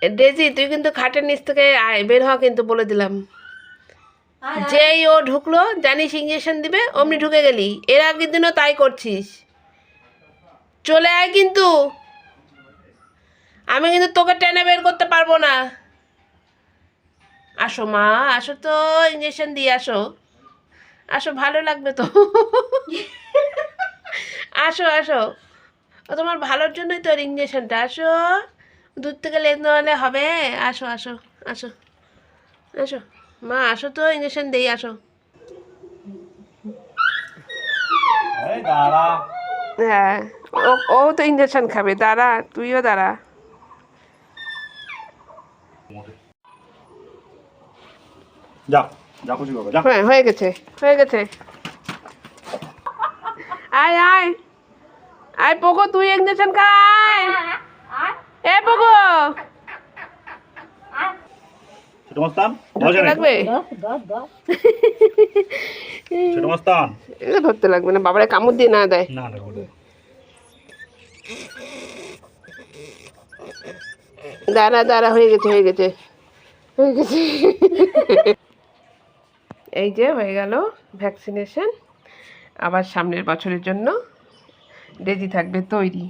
Daisy তুই কিন্তু খাটের নিচ থেকে আয়, বের হ কিন্তু বলে দিলাম। যেই ও ঢুকলো জানিস ইঞ্জেকশন দিবে, অমনি ঢুকে গেলি। এর আগের দিনও তাই করছিস। চলে আয় কিন্তু, আমি কিন্তু তোকে টেনে বের করতে পারবো না। আসো মা, আসো তো, ইঞ্জেকশন দিয়ে আসো। আসো, ভালো লাগবে তো। আসো আসো, ও তোমার ভালোর জন্যই তো ইঞ্জেকশনটা। আসো, দূর থেকে লেজ নেওয়ালে হবে। আসো আসো আসো আসো মা, আসো তো, ইঞ্জেকশন দেই, আসো। হ্যাঁ, ও ও তো ইঞ্জেকশন খাবে, দাঁড়া, তুইও দাঁড়া। হ্যাঁ, হয়ে গেছে, হয়ে গেছে। আয় আয় আয় পোকো, তুই ইঞ্জেকশন খায়। এ পোকো, লাগবে, ধরতে লাগবে না, বাবারে কামড় দিয়ে না দেয়। দাঁড়া দাঁড়া, হয়ে গেছে হয়ে গেছে হয়ে গেছে। এই যে হয়ে গেল ভ্যাকসিনেশন। আবার সামনের বছরের জন্য ডেজি থাকবে তৈরি।